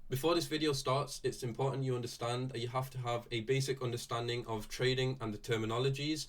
Before this video starts, it's important you understand that you have to have a basic understanding of trading and the terminologies.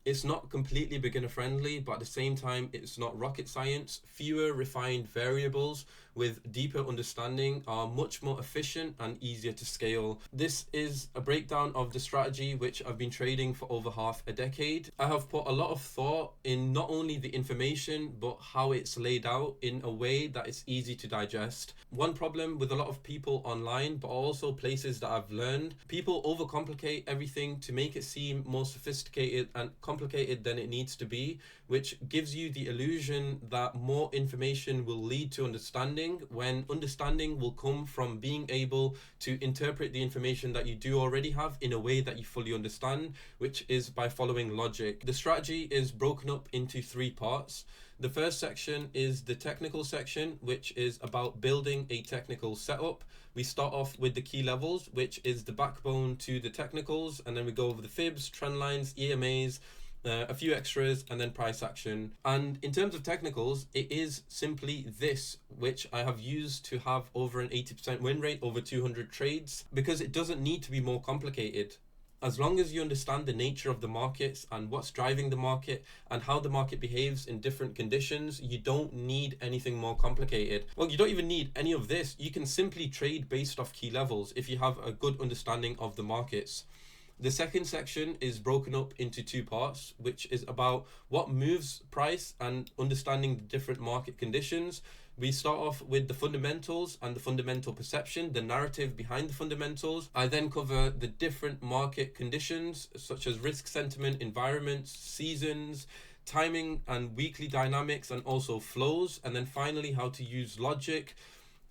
It's not completely beginner friendly, but at the same time, it's not rocket science. Fewer refined variables with deeper understanding are much more efficient and easier to scale. This is a breakdown of the strategy which I've been trading for over half a decade. I have put a lot of thought in not only the information, but how it's laid out in a way that is easy to digest. One problem with a lot of people online, but also places that I've learned, people overcomplicate everything to make it seem more sophisticated and complicated than it needs to be, which gives you the illusion that more information will lead to understanding, when understanding will come from being able to interpret the information that you do already have in a way that you fully understand, which is by following logic. The strategy is broken up into three parts. The first section is the technical section, which is about building a technical setup. We start off with the key levels, which is the backbone to the technicals, and then we go over the fibs, trend lines, EMAs, a few extras, and then price action. And in terms of technicals, it is simply this, which I have used to have over an 80% win rate over 200 trades, because it doesn't need to be more complicated. As long as you understand the nature of the markets and what's driving the market and how the market behaves in different conditions, you don't need anything more complicated. Well, you don't even need any of this. You can simply trade based off key levels if you have a good understanding of the markets. The second section is broken up into two parts, which is about what moves price and understanding the different market conditions. We start off with the fundamentals and the fundamental perception, the narrative behind the fundamentals. I then cover the different market conditions, such as risk sentiment, environments, seasons, timing and weekly dynamics, and also flows. And then finally, how to use logic,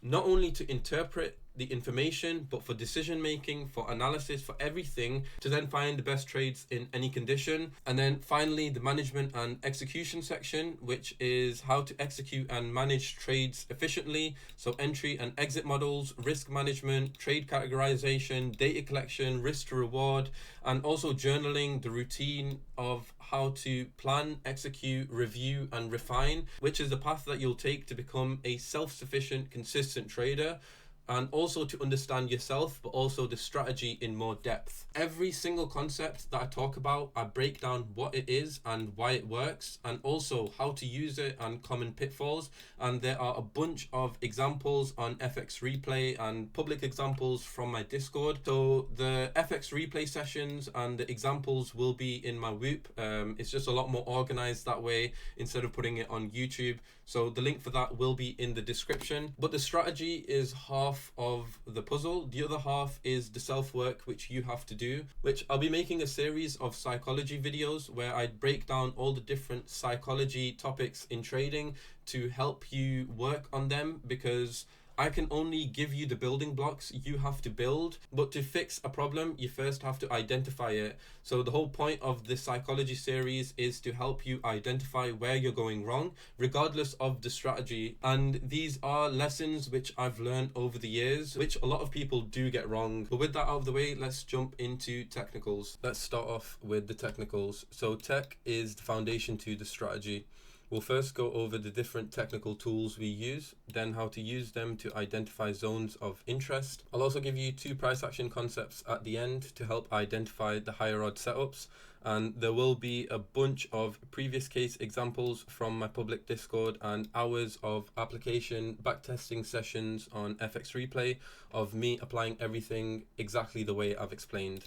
not only to interpret the information, but for decision making, for analysis, for everything, to then find the best trades in any condition. And then finally, the management and execution section, which is how to execute and manage trades efficiently. So entry and exit models, risk management, trade categorization, data collection, risk to reward, and also journaling, the routine of how to plan, execute, review, and refine, which is the path that you'll take to become a self-sufficient, consistent trader, and also to understand yourself, but also the strategy in more depth. Every single concept that I talk about, I break down what it is and why it works, and also how to use it and common pitfalls. And there are a bunch of examples on FX Replay and public examples from my Discord. So the FX Replay sessions and the examples will be in my Whoop. It's just a lot more organized that way instead of putting it on YouTube. So the link for that will be in the description. But the strategy is half of the puzzle. The other half is the self-work which you have to do, which I'll be making a series of psychology videos where I break down all the different psychology topics in trading to help you work on them, because I can only give you the building blocks you have to build, but to fix a problem, you first have to identify it. So the whole point of this psychology series is to help you identify where you're going wrong, regardless of the strategy. And these are lessons which I've learned over the years, which a lot of people do get wrong. But with that out of the way, let's jump into technicals. Let's start off with the technicals. So tech is the foundation to the strategy. We'll first go over the different technical tools we use, then how to use them to identify zones of interest. I'll also give you two price action concepts at the end to help identify the higher odd setups. And there will be a bunch of previous case examples from my public Discord and hours of application backtesting sessions on FX Replay of me applying everything exactly the way I've explained.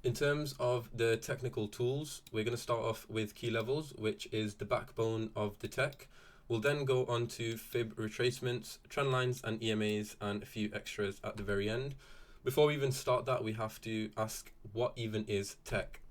In terms of the technical tools, we're going to start off with key levels, which is the backbone of the tech. We'll then go on to Fib retracements, trend lines and EMAs, and a few extras at the very end. Before we even start that, we have to ask, what even is tech?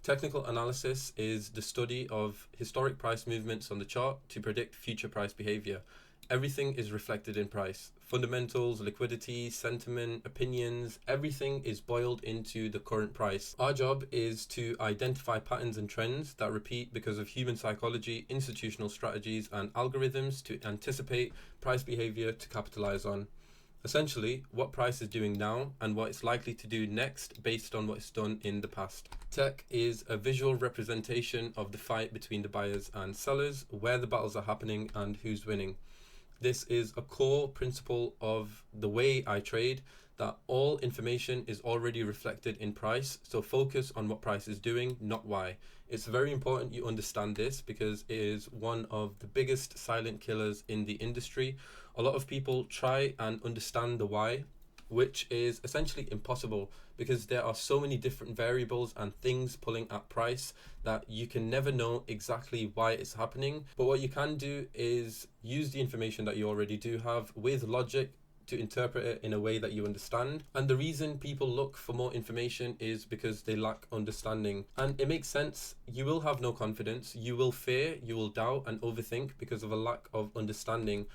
Technical analysis is the study of historic price movements on the chart to predict future price behavior. Everything is reflected in price. Fundamentals, liquidity, sentiment, opinions, everything is boiled into the current price. Our job is to identify patterns and trends that repeat because of human psychology, institutional strategies, and algorithms to anticipate price behavior to capitalize on. Essentially, what price is doing now and what it's likely to do next based on what it's done in the past. Tech is a visual representation of the fight between the buyers and sellers, where the battles are happening and who's winning. This is a core principle of the way I trade, that all information is already reflected in price. So focus on what price is doing, not why. It's very important you understand this because it is one of the biggest silent killers in the industry. A lot of people try and understand the why, which is essentially impossible because there are so many different variables and things pulling at price that you can never know exactly why it's happening. But what you can do is use the information that you already do have with logic to interpret it in a way that you understand. And the reason people look for more information is because they lack understanding. And it makes sense. You will have no confidence, you will fear, you will doubt and overthink because of a lack of understanding.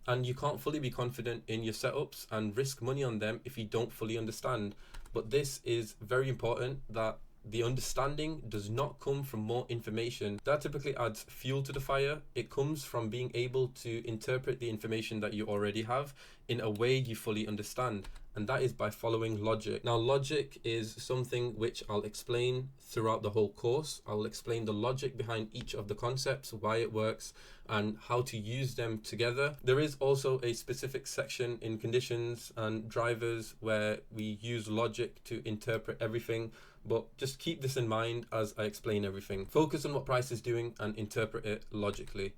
And you can't fully be confident in your setups and risk money on them if you don't fully understand. But this is very important, that the understanding does not come from more information. That typically adds fuel to the fire. It comes from being able to interpret the information that you already have in a way you fully understand. And that is by following logic. Now, logic is something which I'll explain throughout the whole course. I'll explain the logic behind each of the concepts, why it works, and how to use them together. There is also a specific section in conditions and drivers where we use logic to interpret everything. But just keep this in mind as I explain everything. Focus on what price is doing and interpret it logically.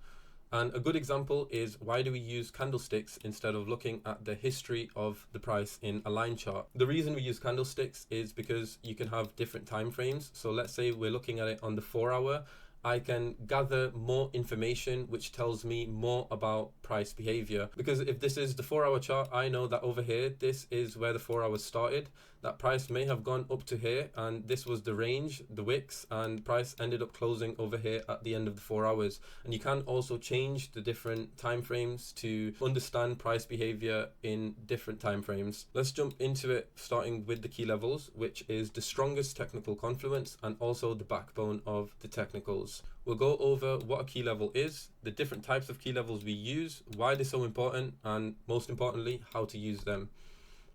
And a good example is, why do we use candlesticks instead of looking at the history of the price in a line chart? The reason we use candlesticks is because you can have different time frames. So let's say we're looking at it on the 4-hour. I can gather more information which tells me more about price behavior. Because if this is the 4-hour chart, I know that over here, this is where the 4 hours started. That price may have gone up to here, and this was the range, the wicks, and price ended up closing over here at the end of the 4 hours. And you can also change the different time frames to understand price behavior in different time frames. Let's jump into it, starting with the key levels, which is the strongest technical confluence and also the backbone of the technicals. We'll go over what a key level is, the different types of key levels we use, why they're so important, and most importantly, how to use them.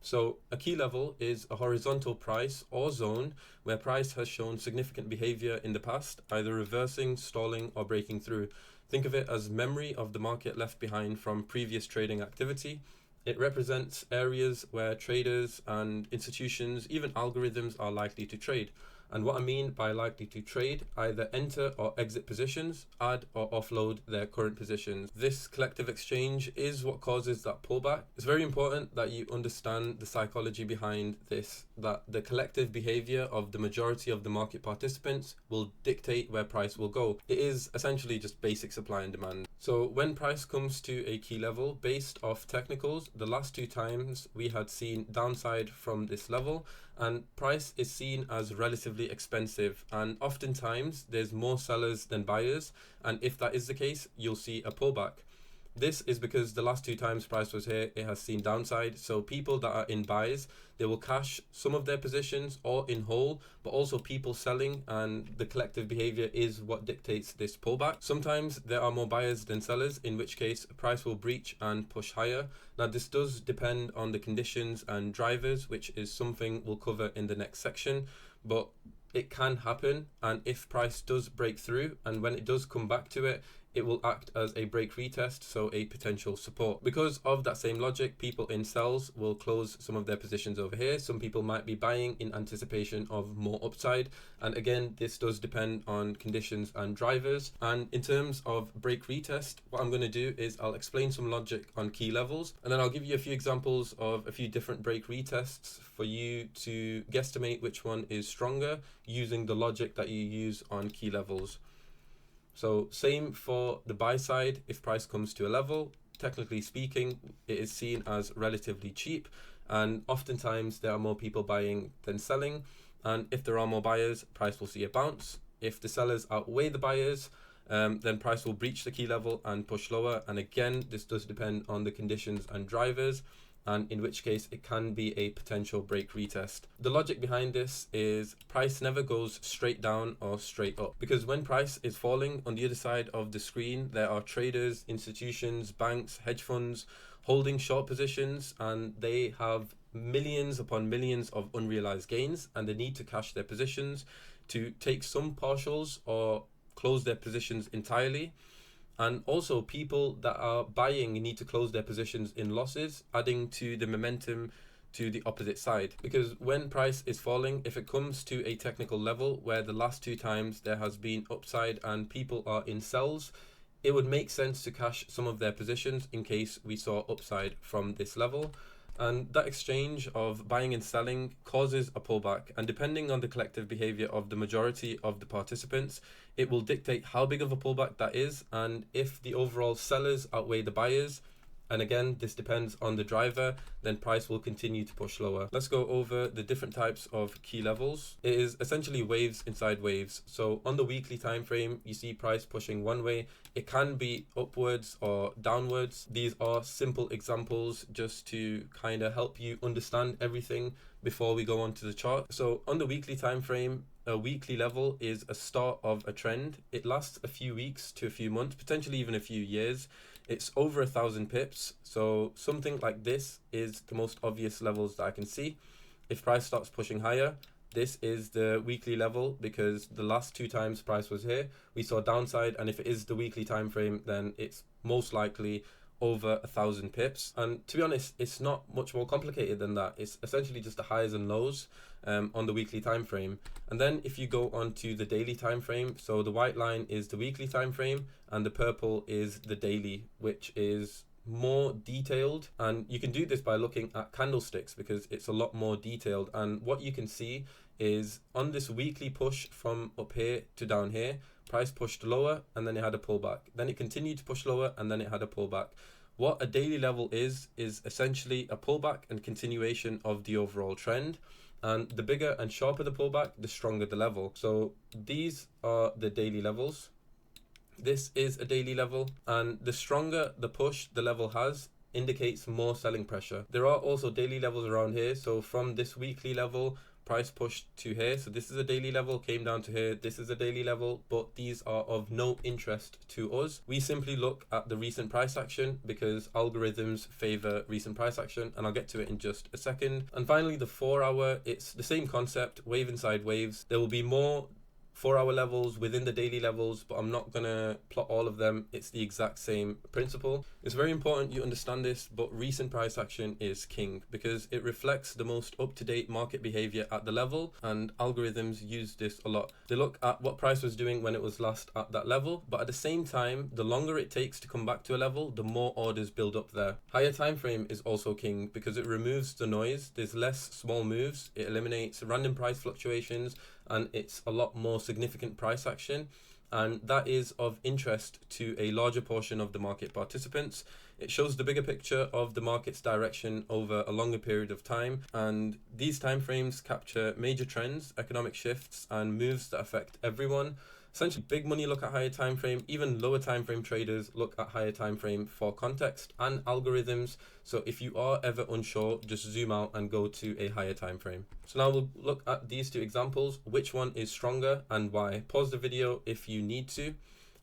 So a key level is a horizontal price or zone where price has shown significant behavior in the past, either reversing, stalling, or breaking through. Think of it as memory of the market left behind from previous trading activity. It represents areas where traders and institutions, even algorithms, are likely to trade. And what I mean by likely to trade, either enter or exit positions, add or offload their current positions. This collective exchange is what causes that pullback. It's very important that you understand the psychology behind this, that the collective behavior of the majority of the market participants will dictate where price will go. It is essentially just basic supply and demand. So when price comes to a key level based off technicals, the last 2 times we had seen downside from this level, and price is seen as relatively expensive, and oftentimes there's more sellers than buyers, and if that is the case, you'll see a pullback. This is because the last 2 times price was here, it has seen downside. So people that are in buys, they will cash some of their positions or in whole, but also people selling, and the collective behavior is what dictates this pullback. Sometimes there are more buyers than sellers, in which case price will breach and push higher. Now this does depend on the conditions and drivers, which is something we'll cover in the next section, but it can happen. And if price does break through, and when it does come back to it, it will act as a break retest, so a potential support. Because of that same logic, people in sells will close some of their positions over here. Some people might be buying in anticipation of more upside. And again, this does depend on conditions and drivers. And in terms of break retest, what I'm going to do is I'll explain some logic on key levels, and then I'll give you a few examples of a few different break retests for you to guesstimate which one is stronger using the logic that you use on key levels. So same for the buy side. If price comes to a level, technically speaking, it is seen as relatively cheap, and oftentimes there are more people buying than selling. And if there are more buyers, price will see a bounce. If the sellers outweigh the buyers, then price will breach the key level and push lower. And again, this does depend on the conditions and drivers, and in which case it can be a potential break retest. The logic behind this is price never goes straight down or straight up, because when price is falling, on the other side of the screen there are traders, institutions, banks, hedge funds holding short positions, and they have millions upon millions of unrealized gains, and they need to cash their positions to take some partials or close their positions entirely. And also people that are buying need to close their positions in losses, adding to the momentum to the opposite side. Because when price is falling, if it comes to a technical level where the last 2 times there has been upside and people are in sells, it would make sense to cash some of their positions in case we saw upside from this level. And that exchange of buying and selling causes a pullback, and depending on the collective behavior of the majority of the participants, it will dictate how big of a pullback that is, and if the overall sellers outweigh the buyers, and again this depends on the driver, then price will continue to push lower. Let's go over the different types of key levels. It is essentially waves inside waves. So on the weekly time frame, you see price pushing one way. It can be upwards or downwards. These are simple examples just to kind of help you understand everything before we go on to the chart. So on the weekly time frame, a weekly level is a start of a trend. It lasts a few weeks to a few months, potentially even a few years. It's over 1,000 pips. So something like this is the most obvious levels that I can see. If price starts pushing higher, this is the weekly level, because the last 2 times price was here, we saw downside, and if it is the weekly time frame, then it's most likely over 1,000 pips. And to be honest, it's not much more complicated than that. It's essentially just the highs and lows on the weekly time frame. And then if you go on to the daily time frame, so the white line is the weekly time frame and the purple is the daily, which is more detailed. And you can do this by looking at candlesticks because it's a lot more detailed. And what you can see is on this weekly push from up here to down here, price pushed lower and then it had a pullback. Then it continued to push lower and then it had a pullback. What a daily level is essentially a pullback and continuation of the overall trend. And the bigger and sharper the pullback, the stronger the level. So these are the daily levels. This is a daily level, and the stronger the push the level has indicates more selling pressure. There are also daily levels around here. So from this weekly level, price pushed to here, so this is a daily level, came down to here, this is a daily level, but these are of no interest to us. We simply look at the recent price action because algorithms favor recent price action, and I'll get to it in just a second. And finally, the 4 hour, it's the same concept, wave inside waves. There will be more 4 hour levels within the daily levels, but I'm not gonna plot all of them. It's the exact same principle. It's very important you understand this, but recent price action is king because it reflects the most up-to-date market behavior at the level, and algorithms use this a lot. They look at what price was doing when it was last at that level, but at the same time, the longer it takes to come back to a level, the more orders build up there. Higher time frame is also king because it removes the noise. There's less small moves. It eliminates random price fluctuations, and it's a lot more significant price action, and that is of interest to a larger portion of the market participants. It shows the bigger picture of the market's direction over a longer period of time, and these timeframes capture major trends, economic shifts, and moves that affect everyone. Essentially, big money look at higher time frame, even lower time frame traders look at higher time frame for context and algorithms. So if you are ever unsure, just zoom out and go to a higher time frame. So now we'll look at these two examples. Which one is stronger and why? Pause the video if you need to.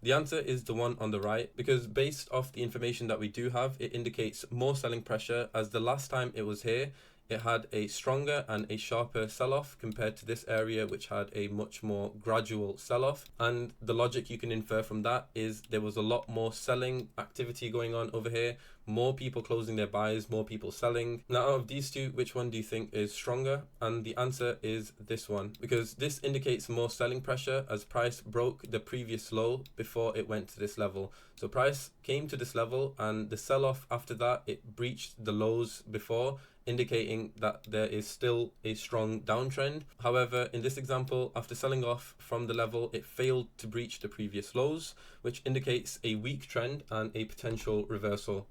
The answer is the one on the right, because based off the information that we do have, it indicates more selling pressure, as the last time it was here, it had a stronger and a sharper sell-off compared to this area, which had a much more gradual sell-off. And the logic you can infer from that is there was a lot more selling activity going on over here, more people closing their buys, more people selling. Now, out of these two, which one do you think is stronger? And the answer is this one, because this indicates more selling pressure as price broke the previous low before it went to this level. So price came to this level, and the sell-off after that, it breached the lows before, indicating that there is still a strong downtrend. However, in this example, after selling off from the level, it failed to breach the previous lows, which indicates a weak trend and a potential reversal.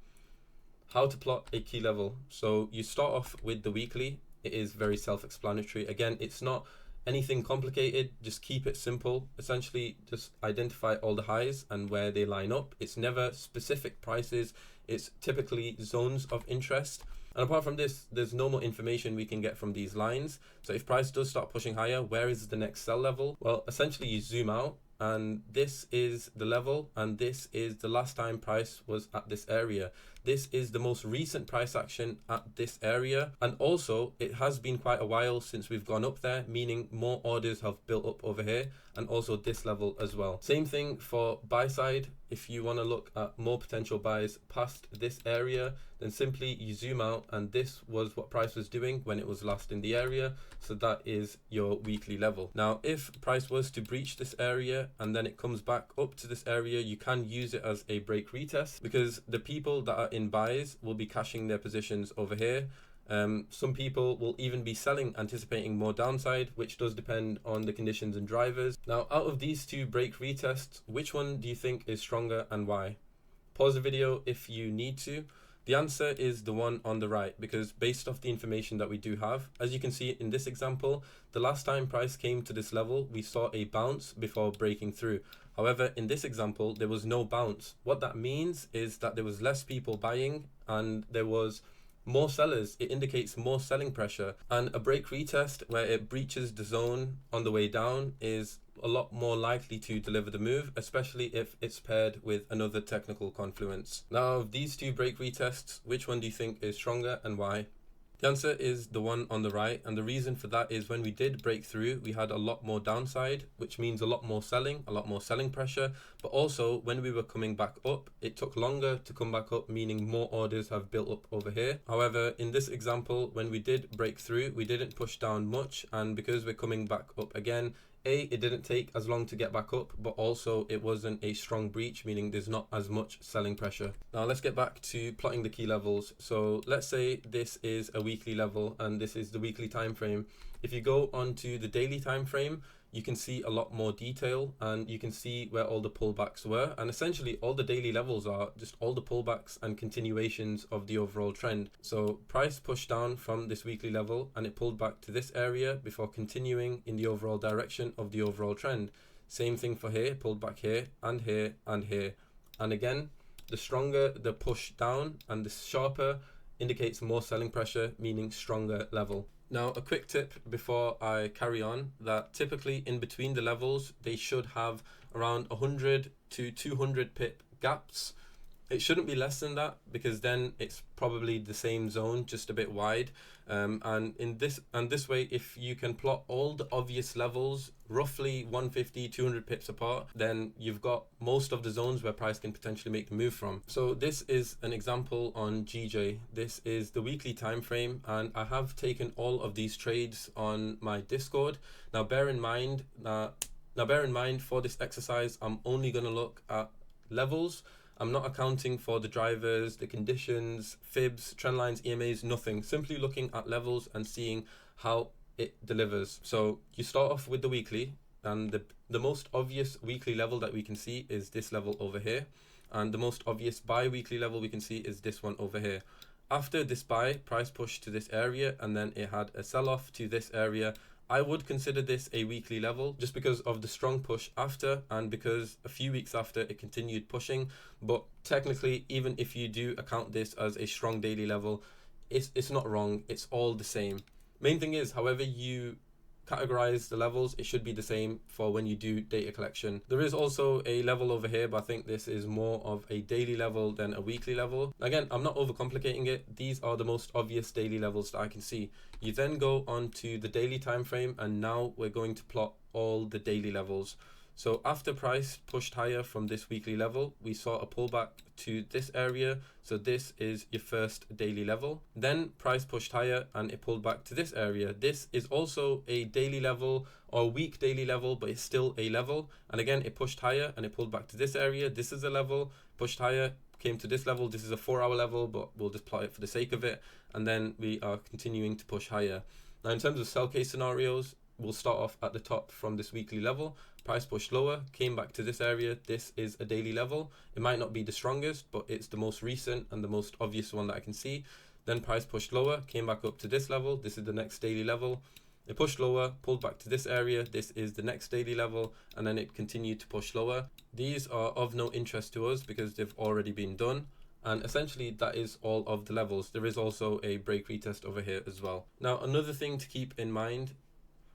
How to plot a key level. So you start off with the weekly. It is very self-explanatory. Again, it's not anything complicated, just keep it simple. Essentially, just identify all the highs and where they line up. It's never specific prices, it's typically zones of interest. And apart from this, there's no more information we can get from these lines. So if price does start pushing higher, where is the next sell level? Well, essentially you zoom out, and this is the level, and this is the last time price was at this area. This is the most recent price action at this area, and also it has been quite a while since we've gone up there, meaning more orders have built up over here, and also this level as well. Same thing for buy side. If you want to look at more potential buys past this area, then simply you zoom out, and this was what price was doing when it was last in the area. So that is your weekly level. Now, if price was to breach this area and then it comes back up to this area, you can use it as a break retest, because the people that are in buys will be cashing their positions over here. Some people will even be selling, anticipating more downside, which does depend on the conditions and drivers. Now, out of these two break retests, which one do you think is stronger and why? Pause the video if you need to. The answer is the one on the right, because based off the information that we do have, as you can see in this example, the last time price came to this level, we saw a bounce before breaking through. However, in this example, there was no bounce. What that means is that there was less people buying and there was more sellers. It indicates more selling pressure, and a break retest where it breaches the zone on the way down is a lot more likely to deliver the move, especially if it's paired with another technical confluence. Now, of these two break retests, which one do you think is stronger and why? The answer is the one on the right, and the reason for that is when we did break through, we had a lot more downside, which means a lot more selling pressure, but also when we were coming back up, it took longer to come back up, meaning more orders have built up over here. However, in this example, when we did break through, we didn't push down much, and because we're coming back up again, it didn't take as long to get back up, but also it wasn't a strong breach, meaning there's not as much selling pressure. Now let's get back to plotting the key levels. So let's say this is a weekly level and this is the weekly time frame. If you go onto the daily time frame, you can see a lot more detail and you can see where all the pullbacks were, and essentially all the daily levels are just all the pullbacks and continuations of the overall trend. So price pushed down from this weekly level and it pulled back to this area before continuing in the overall direction of the overall trend. Same thing for here, pulled back here and here and here, and again, the stronger the push down and the sharper indicates more selling pressure, meaning stronger level. Now, a quick tip before I carry on, that typically in between the levels, they should have around 100 to 200 pip gaps. It shouldn't be less than that, because then it's probably the same zone, just a bit wide. And this way, if you can plot all the obvious levels roughly 150, 200 pips apart, then you've got most of the zones where price can potentially make the move from. So this is an example on GJ. This is the weekly time frame, and I have taken all of these trades on my Discord. Now bear in mind for this exercise, I'm only going to look at levels. I'm not accounting for the drivers, the conditions, fibs, trend lines, EMAs, nothing. Simply looking at levels and seeing how it delivers. So you start off with the weekly, and the most obvious weekly level that we can see is this level over here. And the most obvious bi-weekly level we can see is this one over here. After this buy, price pushed to this area and then it had a sell-off to this area. I would consider this a weekly level just because of the strong push after, and because a few weeks after it continued pushing. But technically, even if you do account this as a strong daily level, it's not wrong. It's all the same. Main thing is, however you categorize the levels, it should be the same for when you do data collection. There is also a level over here, but I think this is more of a daily level than a weekly level. Again, I'm not overcomplicating it. These are the most obvious daily levels that I can see. You then go on to the daily time frame, and now we're going to plot all the daily levels. So after price pushed higher from this weekly level, we saw a pullback to this area. So this is your first daily level. Then price pushed higher and it pulled back to this area. This is also a daily level or week daily level, but it's still a level. And again, it pushed higher and it pulled back to this area. This is a level, pushed higher, came to this level. This is a 4-hour level, but we'll just plot it for the sake of it. And then we are continuing to push higher. Now, in terms of sell case scenarios, we'll start off at the top from this weekly level. Price pushed lower, came back to this area. This is a daily level. It might not be the strongest, but it's the most recent and the most obvious one that I can see. Then price pushed lower, came back up to this level. This is the next daily level. It pushed lower, pulled back to this area. This is the next daily level, and then it continued to push lower. These are of no interest to us because they've already been done. And essentially that is all of the levels. There is also a break retest over here as well. Now, another thing to keep in mind,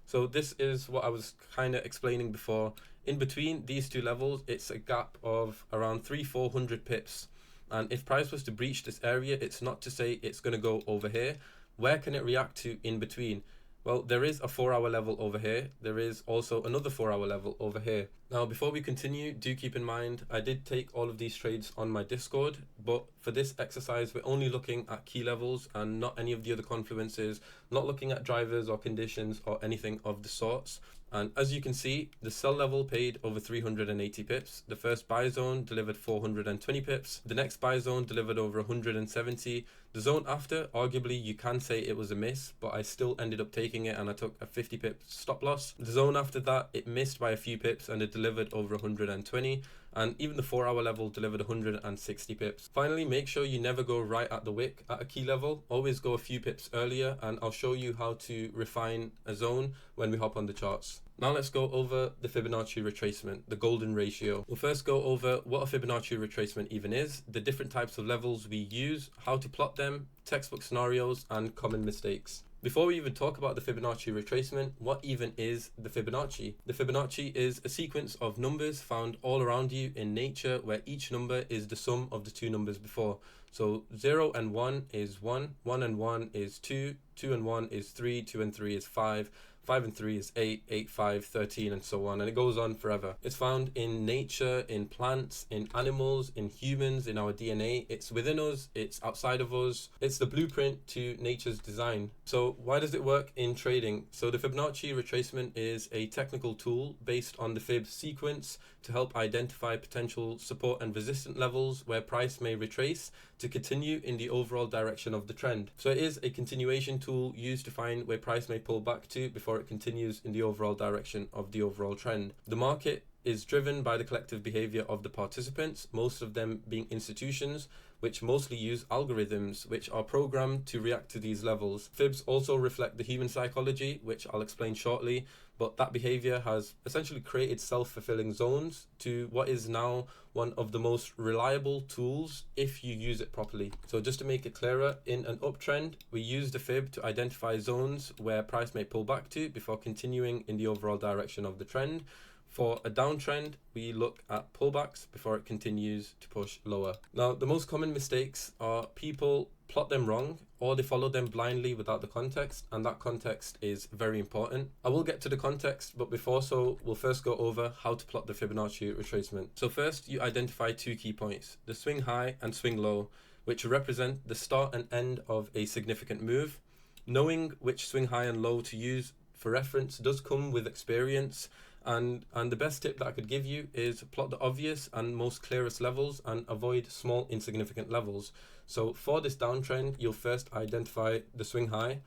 so this is what I was kind of explaining before. In between these two levels, it's a gap of around 300-400 pips. And if price was to breach this area, it's not to say it's going to go over here. Where can it react to in between? Well, there is a 4-hour level over here. There is also another 4-hour level over here. Now, before we continue, do keep in mind, I did take all of these trades on my Discord, but for this exercise, we're only looking at key levels and not any of the other confluences, not looking at drivers or conditions or anything of the sorts. And as you can see, the sell level paid over 380 pips. The first buy zone delivered 420 pips. The next buy zone delivered over 170. The zone after, arguably, you can say it was a miss, but I still ended up taking it and I took a 50 pip stop loss. The zone after that, it missed by a few pips and it delivered over 120. And even the 4-hour level delivered 160 pips. Finally, make sure you never go right at the wick at a key level. Always go a few pips earlier, and I'll show you how to refine a zone when we hop on the charts. Now let's go over the Fibonacci retracement, the golden ratio. We'll first go over what a Fibonacci retracement even is, the different types of levels we use, how to plot them, textbook scenarios, and common mistakes. Before we even talk about the Fibonacci retracement, what even is the Fibonacci? The Fibonacci is a sequence of numbers found all around you in nature where each number is the sum of the two numbers before. So 0 and 1 is 1, 1 and 1 is 2, 2 and 1 is 3, 2 and 3 is 5, 5 and 3 is 8, 8, 5, 13, and so on. And it goes on forever. It's found in nature, in plants, in animals, in humans, in our DNA. It's within us, it's outside of us. It's the blueprint to nature's design. So why does it work in trading? So the Fibonacci retracement is a technical tool based on the Fib sequence to help identify potential support and resistance levels where price may retrace to continue in the overall direction of the trend. So it is a continuation tool used to find where price may pull back to before it continues in the overall direction of the overall trend. The market is driven by the collective behavior of the participants, most of them being institutions, which mostly use algorithms which are programmed to react to these levels. Fibs also reflect the human psychology, which I'll explain shortly, but that behavior has essentially created self-fulfilling zones to what is now one of the most reliable tools if you use it properly. So just to make it clearer, in an uptrend, we use the Fib to identify zones where price may pull back to before continuing in the overall direction of the trend. For a downtrend, we look at pullbacks before it continues to push lower. Now, the most common mistakes are people plot them wrong or they follow them blindly without the context, and that context is very important. I will get to the context, but before so, we'll first go over how to plot the Fibonacci retracement. So first, you identify two key points, the swing high and swing low, which represent the start and end of a significant move. Knowing which swing high and low to use for reference does come with experience. And the best tip that I could give you is plot the obvious and most clearest levels and avoid small insignificant levels. So for this downtrend, you'll first identify the swing high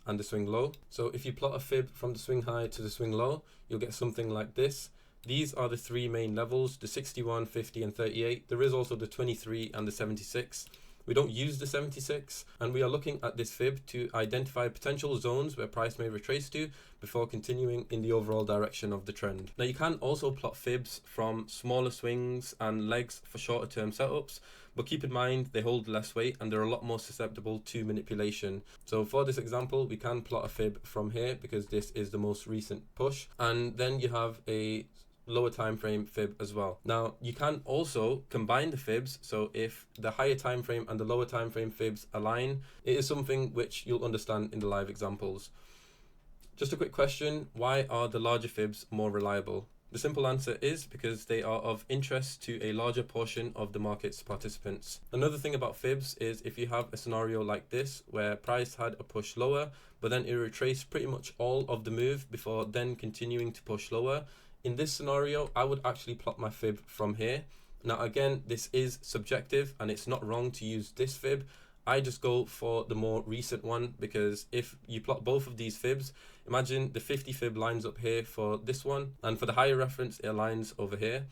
and the swing low. So if you plot a fib from the swing high to the swing low, you'll get something like this. These are the three main levels, the 61, 50, and 38. There is also the 23 and the 76. We don't use the 76, and we are looking at this fib to identify potential zones where price may retrace to before continuing in the overall direction of the trend. Now, you can also plot fibs from smaller swings and legs for shorter term setups, but keep in mind they hold less weight and they're a lot more susceptible to manipulation. So for this example, we can plot a fib from here because this is the most recent push, and then you have a lower time frame fib as well. Now, you can also combine the fibs, so if the higher time frame and the lower time frame fibs align, it is something which you'll understand in the live examples. Just a quick question, why are the larger fibs more reliable? The simple answer is because they are of interest to a larger portion of the market's participants. Another thing about fibs is if you have a scenario like this where price had a push lower, but then it retraced pretty much all of the move before then continuing to push lower. In this scenario, I would actually plot my fib from here. Now, again, this is subjective and it's not wrong to use this fib. I just go for the more recent one because if you plot both of these fibs, imagine the 50 fib lines up here for this one, and for the higher reference, it aligns over here.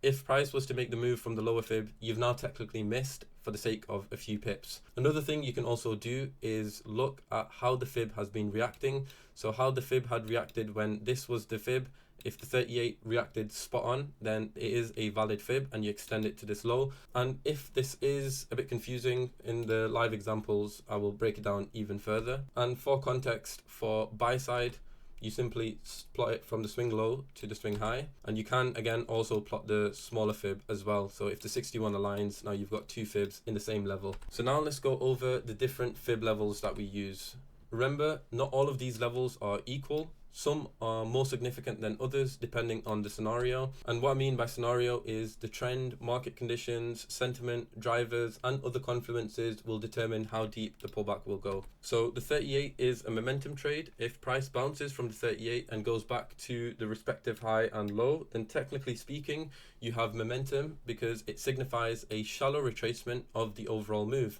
If price was to make the move from the lower fib, you've now technically missed for the sake of a few pips. Another thing you can also do is look at how the fib has been reacting. So how the fib had reacted when this was the fib. If the 38 reacted spot on, then it is a valid fib and you extend it to this low. And if this is a bit confusing in the live examples, I will break it down even further. And for context, for buy side, you simply plot it from the swing low to the swing high, and you can again also plot the smaller fib as well. So if the 61 aligns, now you've got two fibs in the same level. So now let's go over the different fib levels that we use. Remember, not all of these levels are equal. Some are more significant than others depending on the scenario. And what I mean by scenario is the trend, market conditions, sentiment, drivers, and other confluences will determine how deep the pullback will go. So the 38 is a momentum trade. If price bounces from the 38 and goes back to the respective high and low, then technically speaking, you have momentum because it signifies a shallow retracement of the overall move.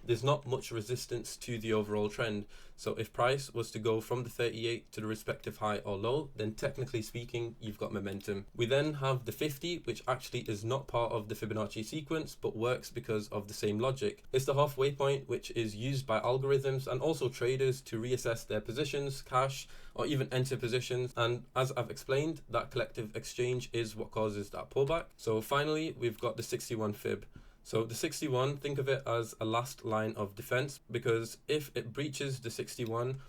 There's not much resistance to the overall trend. So if price was to go from the 38 to the respective high or low, then technically speaking, you've got momentum. We then have the 50, which actually is not part of the Fibonacci sequence, but works because of the same logic. It's the halfway point, which is used by algorithms and also traders to reassess their positions, cash, or even enter positions. And as I've explained, that collective exchange is what causes that pullback. So finally, we've got the 61 fib. So the 61, think of it as a last line of defense, because if it breaches the 61,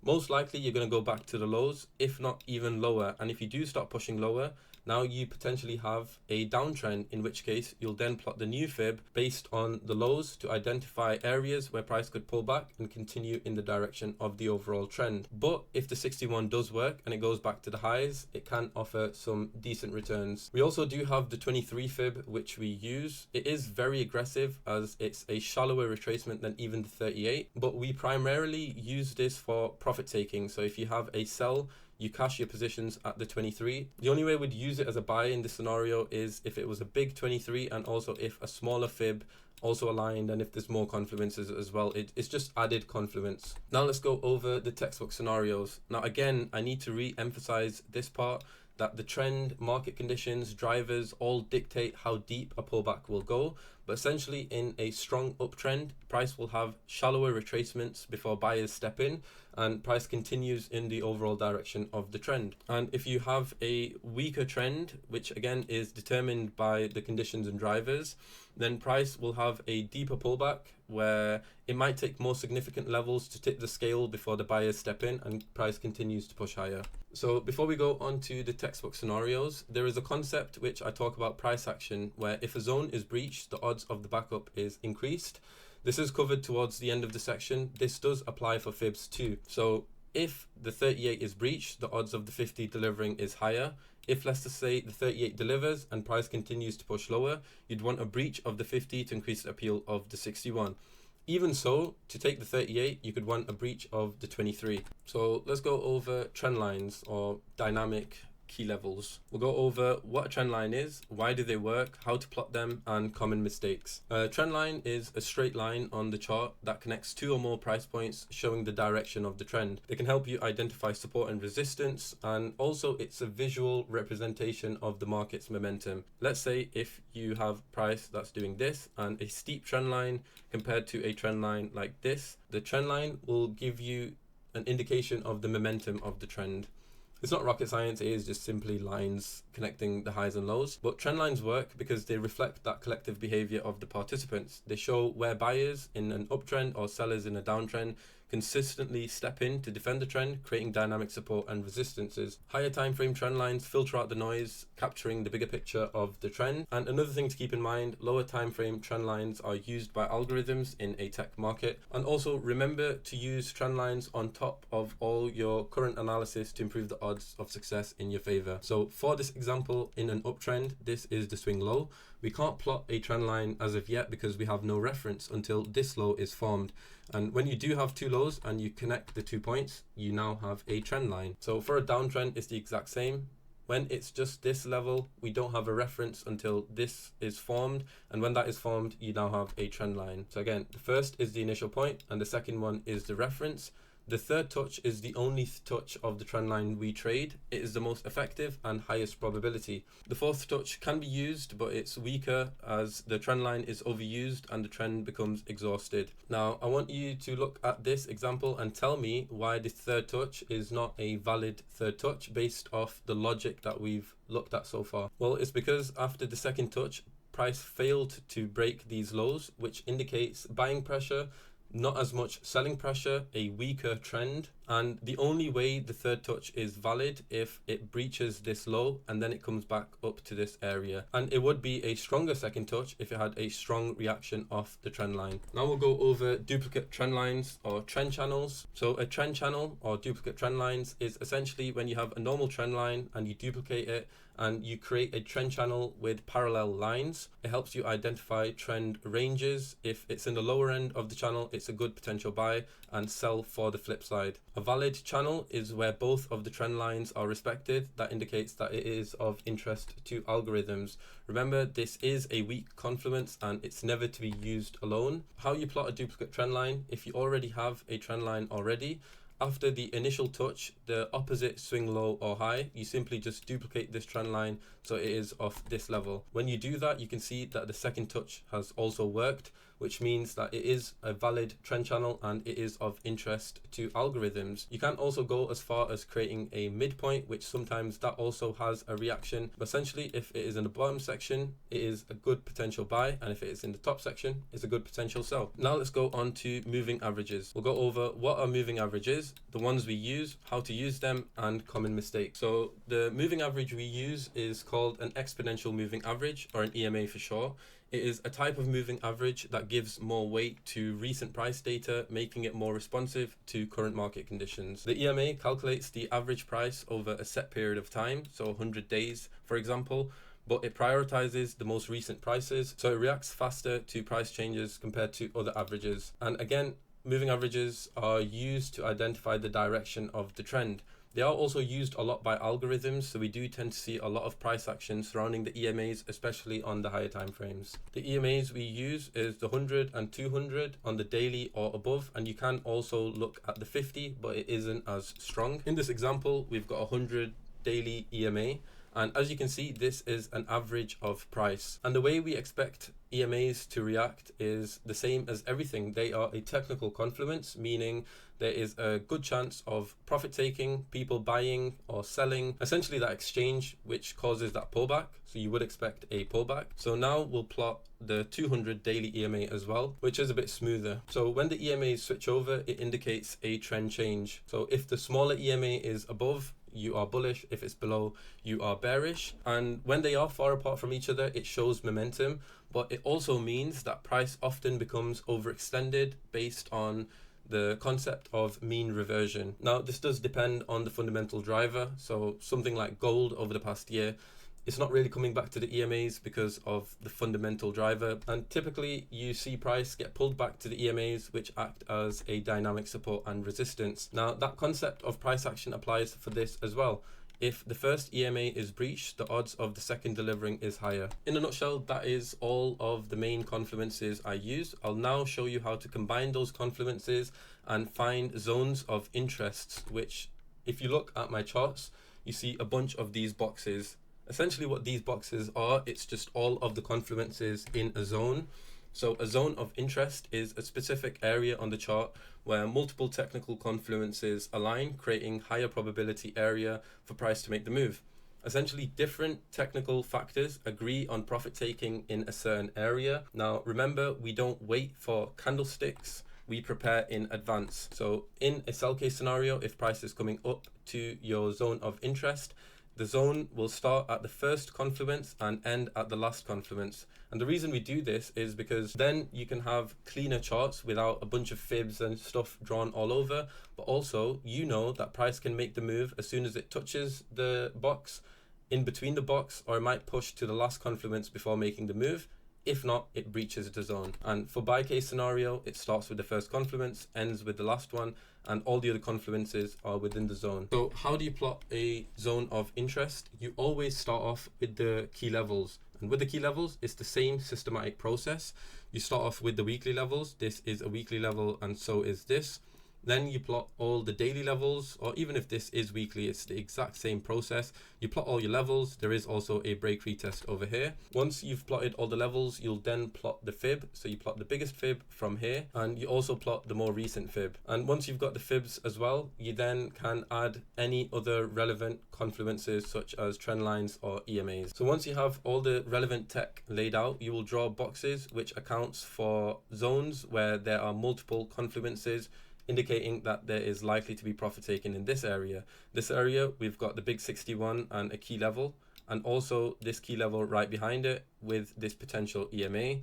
most likely you're going to go back to the lows, if not even lower. And if you do start pushing lower, now you potentially have a downtrend, in which case you'll then plot the new fib based on the lows to identify areas where price could pull back and continue in the direction of the overall trend. But if the 61 does work and it goes back to the highs, it can offer some decent returns. We also do have the 23 fib, which we use. It is very aggressive as it's a shallower retracement than even the 38, but we primarily use this for profit taking. So if you have a sell, you cash your positions at the 23. The only way we'd use it as a buy in this scenario is if it was a big 23, and also if a smaller fib also aligned, and if there's more confluences as well. It's just added confluence. Now let's go over the textbook scenarios. Now again, I need to re-emphasize this part, that the trend, market conditions, drivers all dictate how deep a pullback will go. But essentially in a strong uptrend, price will have shallower retracements before buyers step in, and price continues in the overall direction of the trend. And if you have a weaker trend, which again is determined by the conditions and drivers, then price will have a deeper pullback where it might take more significant levels to tip the scale before the buyers step in and price continues to push higher. So before we go on to the textbook scenarios, there is a concept which I talk about price action, where if a zone is breached, the odds of the backup is increased. This is covered towards the end of the section. This does apply for fibs too. So if the 38 is breached, the odds of the 50 delivering is higher. If, let's just say, the 38 delivers and price continues to push lower, you'd want a breach of the 50 to increase the appeal of the 61. Even so, to take the 38, you could want a breach of the 23. So let's go over trend lines or dynamic key levels. We'll go over what a trend line is, why do they work, how to plot them, and common mistakes. A trend line is a straight line on the chart that connects two or more price points showing the direction of the trend. They can help you identify support and resistance, and also it's a visual representation of the market's momentum. Let's say if you have price that's doing this and a steep trend line compared to a trend line like this, the trend line will give you an indication of the momentum of the trend. It's not rocket science, it is just simply lines connecting the highs and lows. But trend lines work because they reflect that collective behavior of the participants. They show where buyers in an uptrend or sellers in a downtrend consistently step in to defend the trend, creating dynamic support and resistances. Higher time frame trend lines filter out the noise, capturing the bigger picture of the trend. And another thing to keep in mind, lower time frame trend lines are used by algorithms in a tech market. And also remember to use trend lines on top of all your current analysis to improve the odds of success in your favor. So for this example, in an uptrend, this is the swing low. We can't plot a trend line as of yet because we have no reference until this low is formed. And when you do have two lows and you connect the 2 points, you now have a trend line. So for a downtrend, it's the exact same. When it's just this level, we don't have a reference until this is formed. And when that is formed, you now have a trend line. So again, the first is the initial point and the second one is the reference. The third touch is the only touch of the trend line we trade. It is the most effective and highest probability. The fourth touch can be used, but it's weaker as the trend line is overused and the trend becomes exhausted. Now, I want you to look at this example and tell me why this third touch is not a valid third touch based off the logic that we've looked at so far. Well, it's because after the second touch, price failed to break these lows, which indicates buying pressure not as much selling pressure, a weaker trend, and the only way the third touch is valid if it breaches this low and then it comes back up to this area. And it would be a stronger second touch if it had a strong reaction off the trend line. Now we'll go over duplicate trend lines or trend channels. So a trend channel or duplicate trend lines is essentially when you have a normal trend line and you duplicate it and you create a trend channel with parallel lines. It helps you identify trend ranges. If it's in the lower end of the channel, it's a good potential buy, and sell for the flip side. A valid channel is where both of the trend lines are respected. That indicates that it is of interest to algorithms. Remember, this is a weak confluence and it's never to be used alone. How you plot a duplicate trend line: if you already have a trend line already, after the initial touch, the opposite swing low or high, you simply just duplicate this trend line so it is of this level. When you do that, you can see that the second touch has also worked, which means that it is a valid trend channel and it is of interest to algorithms. You can also go as far as creating a midpoint, which sometimes that also has a reaction. But essentially, if it is in the bottom section, it is a good potential buy, and if it is in the top section, it's a good potential sell. Now let's go on to moving averages. We'll go over what are moving averages, the ones we use, how to use them, and common mistakes. So the moving average we use is called an exponential moving average, or an EMA for short. It is a type of moving average that gives more weight to recent price data, making it more responsive to current market conditions. The EMA calculates the average price over a set period of time, so 100 days, for example, but it prioritizes the most recent prices, so it reacts faster to price changes compared to other averages. And again, moving averages are used to identify the direction of the trend. They are also used a lot by algorithms, so we do tend to see a lot of price action surrounding the EMAs, especially on the higher time frames. The EMAs we use is the 100 and 200 on the daily or above, and you can also look at the 50, but it isn't as strong. In this example, we've got a 100 daily EMA, and as you can see, this is an average of price. And the way we expect EMAs to react is the same as everything. They are a technical confluence, meaning there is a good chance of profit taking, people buying or selling, essentially that exchange which causes that pullback. So you would expect a pullback. So now we'll plot the 200 daily EMA as well, which is a bit smoother. So when the EMAs switch over, it indicates a trend change. So if the smaller EMA is above, you are bullish. If it's below, you are bearish. And when they are far apart from each other, it shows momentum, but it also means that price often becomes overextended based on the concept of mean reversion. Now, this does depend on the fundamental driver. So something like gold over the past year, it's not really coming back to the EMAs because of the fundamental driver. And typically you see price get pulled back to the EMAs, which act as a dynamic support and resistance. Now, that concept of price action applies for this as well. If the first EMA is breached, the odds of the second delivering is higher. In a nutshell, that is all of the main confluences I use. I'll now show you how to combine those confluences and find zones of interests, which if you look at my charts, you see a bunch of these boxes. Essentially what these boxes are, it's just all of the confluences in a zone. So a zone of interest is a specific area on the chart where multiple technical confluences align, creating higher probability area for price to make the move. Essentially, different technical factors agree on profit taking in a certain area. Now, remember, we don't wait for candlesticks, we prepare in advance. So in a sell case scenario, if price is coming up to your zone of interest, the zone will start at the first confluence and end at the last confluence. And the reason we do this is because then you can have cleaner charts without a bunch of fibs and stuff drawn all over. But also, you know that price can make the move as soon as it touches the box, in between the box, or it might push to the last confluence before making the move. If not, it breaches the zone. And for buy case scenario, it starts with the first confluence, ends with the last one, and all the other confluences are within the zone. So how do you plot a zone of interest? You always start off with the key levels. And with the key levels, it's the same systematic process. You start off with the weekly levels. This is a weekly level, and so is this. Then you plot all the daily levels, or even if this is weekly, it's the exact same process. You plot all your levels. There is also a break retest over here. Once you've plotted all the levels, you'll then plot the fib. So you plot the biggest fib from here, and you also plot the more recent fib. And once you've got the fibs as well, you then can add any other relevant confluences such as trend lines or EMAs. So once you have all the relevant tech laid out, you will draw boxes which accounts for zones where there are multiple confluences, indicating that there is likely to be profit taken in this area. This area, we've got the big 61 and a key level, and also this key level right behind it with this potential EMA.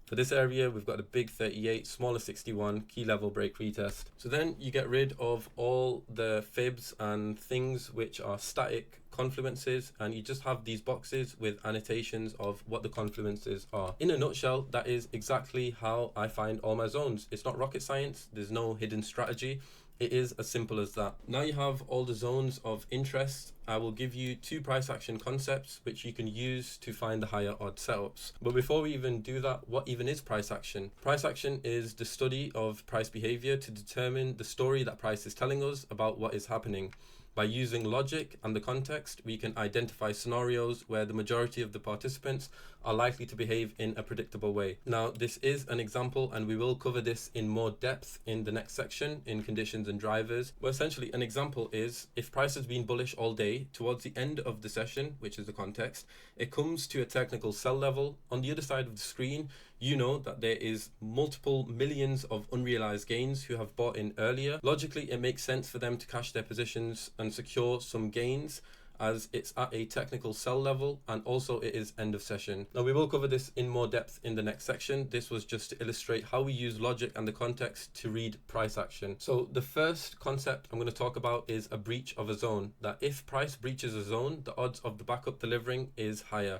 For this area, we've got the big 38, smaller 61, key level break retest. So then you get rid of all the fibs and things which are static confluences, and you just have these boxes with annotations of what the confluences are. In a nutshell, that is exactly how I find all my zones. It's not rocket science. There's no hidden strategy. It is as simple as that. Now you have all the zones of interest. I will give you 2 price action concepts which you can use to find the higher odd setups. But before we even do that, what even is price action? Price action is the study of price behavior to determine the story that price is telling us about what is happening. By using logic and the context, we can identify scenarios where the majority of the participants are likely to behave in a predictable way. Now, this is an example, and we will cover this in more depth in the next section in conditions and drivers. But essentially, an example is if price has been bullish all day, towards the end of the session, which is the context, it comes to a technical sell level. On the other side of the screen, you know that there is multiple millions of unrealized gains who have bought in earlier. Logically, it makes sense for them to cash their positions and secure some gains, as it's at a technical sell level, and also it is end of session. Now we will cover this in more depth in the next section. This was just to illustrate how we use logic and the context to read price action. So the first concept I'm going to talk about is a breach of a zone. That if price breaches a zone, the odds of the backup delivering is higher.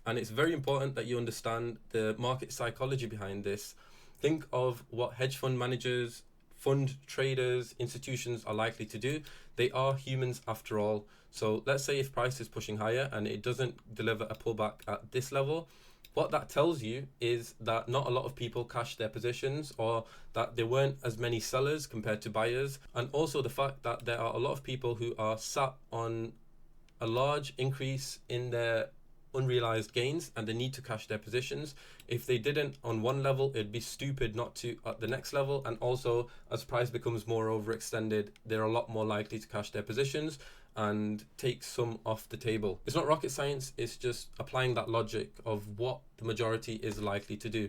And it's very important that you understand the market psychology behind this. Think of what hedge fund managers, fund traders, institutions are likely to do. They are humans after all. So let's say if price is pushing higher and it doesn't deliver a pullback at this level, what that tells you is that not a lot of people cash their positions, or that there weren't as many sellers compared to buyers. And also the fact that there are a lot of people who are sat on a large increase in their unrealized gains and they need to cash their positions. If they didn't on one level, it'd be stupid not to at the next level. And also, as price becomes more overextended, they're a lot more likely to cash their positions and take some off the table. It's not rocket science, it's just applying that logic of what the majority is likely to do.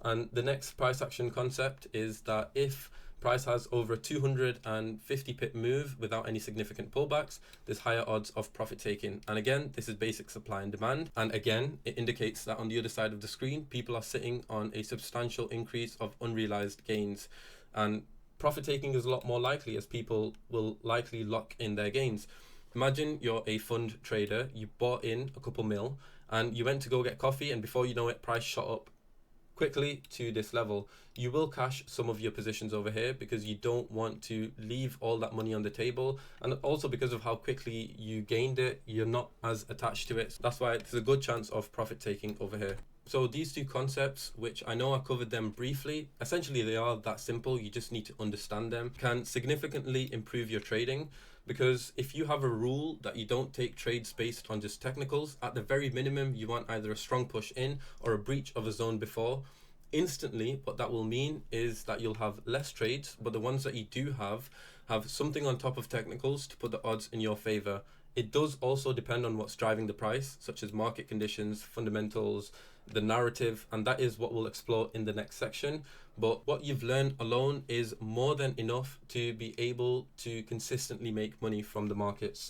And the next price action concept is that if price has over a 250 pip move without any significant pullbacks, there's higher odds of profit taking. And again, this is basic supply and demand. And again, it indicates that on the other side of the screen, people are sitting on a substantial increase of unrealized gains. And profit taking is a lot more likely, as people will likely lock in their gains. Imagine you're a fund trader, you bought in a couple mil and you went to go get coffee, and before you know it, price shot up quickly to this level. You will cash some of your positions over here because you don't want to leave all that money on the table, and also because of how quickly you gained it, you're not as attached to it. That's why there's a good chance of profit taking over here. So these 2 concepts, which I know I covered them briefly, essentially they are that simple. You just need to understand them, can significantly improve your trading. Because if you have a rule that you don't take trades based on just technicals, at the very minimum, you want either a strong push in or a breach of a zone before. Instantly, what that will mean is that you'll have less trades, but the ones that you do have something on top of technicals to put the odds in your favor. It does also depend on what's driving the price, such as market conditions, fundamentals, the narrative, and that is what we'll explore in the next section. But what you've learned alone is more than enough to be able to consistently make money from the markets.